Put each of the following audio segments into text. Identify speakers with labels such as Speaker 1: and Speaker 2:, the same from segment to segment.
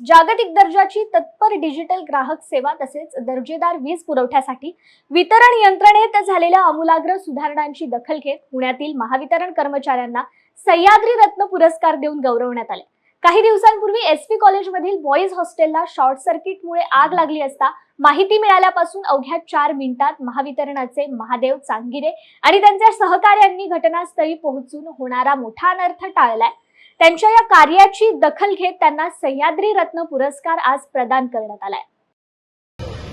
Speaker 1: जागतिक दर्जाची तत्पर डिजिटल ग्राहक सेवा तसेच दर्जेदार वीज पुरवठ्यासाठी वितरण यंत्रणेत झालेल्या आमूलाग्र सुधारणांची दखल घेत पुण्यातील महावितरण कर्मचाऱ्यांना सह्याद्री रत्न पुरस्कार देऊन गौरवण्यात आले। काही दिवसांपूर्वी एसपी कॉलेजमधील बॉईज हॉस्टेलला शॉर्ट सर्किटमुळे आग लागली असता माहिती मिळाल्यापासून अवघ्या 4 मिनिटात महावितरणाचे महादेव चांगिरे आणि त्यांच्या सहकाऱ्यांनी घटनास्थळी पोहोचून होणारा मोठा अनर्थ टाळलाय। त्यांच्या या कार्याची दखल घेत त्यांना सह्याद्री रत्न पुरस्कार आज प्रदान करण्यात आलाय।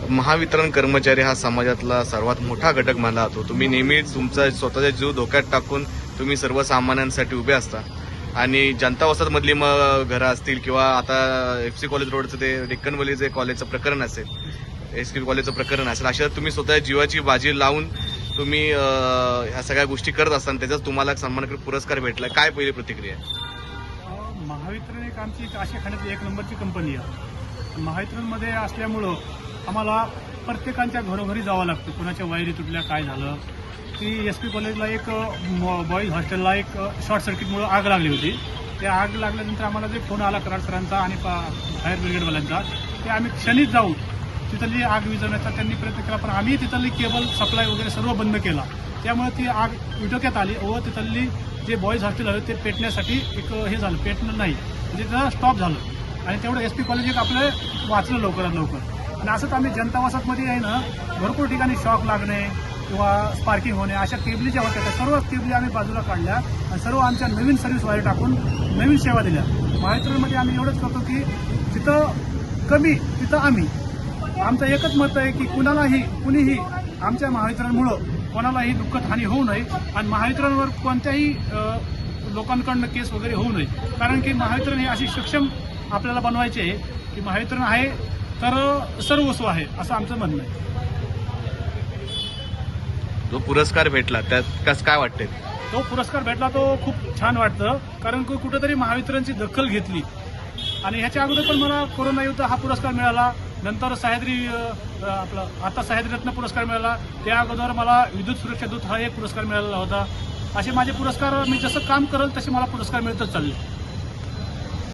Speaker 2: महावितरण कर्मचारी हा समाजातला सर्वात मोठा घटक मानला जातो। तुम्ही नेहमीच तुमचा स्वतःचा जीव धोक्यात टाकून तुम्ही सर्वसामान्यांसाठी उभे असता आणि जनता वसाहत मधली घरं असतील किंवा आता एफसी कॉलेज रोडचं ते डेक्कनवली जे कॉलेजचं प्रकरण असेल, एसपी कॉलेजचं प्रकरण असेल, अशा तुम्ही स्वतः जीवाची बाजी लावून तुम्ही ह्या सगळ्या गोष्टी करत असताना त्याचाच तुम्हाला सन्मानकृत पुरस्कार भेटला। काय पहिली प्रतिक्रिया?
Speaker 3: महावितरण एक आमची आशिया खंडातली 1 नंबरची कंपनी आहे। महावितरणमध्ये असल्यामुळं आम्हाला प्रत्येकांच्या घरोघरी जावं लागतं। कोणाच्या वायरी तुटल्या, काय झालं, ती एसपी कॉलेजला एक बॉईज हॉस्टेलला एक शॉर्ट सर्किटमुळे आग लागली होती। त्या आग लागल्यानंतर आम्हाला जे फोन आला कराड सरांचा आणि फायर ब्रिगेडवाल्यांचा, ते आम्ही क्षणिक जाऊन तिथली आग विझवण्याचा त्यांनी प्रयत्न केला, पण आम्ही तिथली केबल सप्लाय वगैरे सर्व बंद केला। त्यामुळे ती आग विटोक्यात आली व तिथली जे बॉईज हॉस्टेल आहे ते पेटण्यासाठी एक हे झालं, पेटणं नाही म्हणजे त्याला स्टॉप झालं आणि तेवढं एसपी कॉलेज एक आपलं वाचलं लवकरात लवकर। आणि असंच आम्ही जनता वसाहतमध्ये आहे ना, भरपूर ठिकाणी शॉक लागणे किंवा स्पार्किंग होणे अशा केबली ज्या होत्या त्या सर्व केबली आम्ही बाजूला काढल्या आणि सर्व आमच्या नवीन सर्व्हिस वायर टाकून नवीन सेवा दिल्या। महावितरणमध्ये आम्ही एवढंच करतो की जिथं कमी तिथं आम्ही, आमचं एकच मत आहे की कुणीही आमच्या महावितरणमुळं कोणालाही दुःखद हानी होऊ नये आणि महावितरणवर कोणत्याही लोकांकडनं केस वगैरे होऊ नये। कारण की महावितरण हे अशी सक्षम आपल्याला बनवायचे आहे की महावितरण आहे तर सर्वस्व आहे असं आमचं म्हणणं आहे।
Speaker 2: जो पुरस्कार भेटला त्यात कसं काय वाटतंय?
Speaker 3: तो पुरस्कार भेटला तो खूप छान वाटतं, कारण कुठेतरी महावितरणची दखल घेतली आणि ह्याच्या अगोदर पण मला कोरोना युद्ध हा पुरस्कार मिळाला, नंतर आता सह्याद्री रत्न पुरस्कार मिळाला, त्या अगोदर मला विद्युत सुरक्षा दूत हा एक पुरस्कार मिळालेला होता। असे माझे पुरस्कार मी जसं काम करेल तसे मला पुरस्कार मिळतच चालले।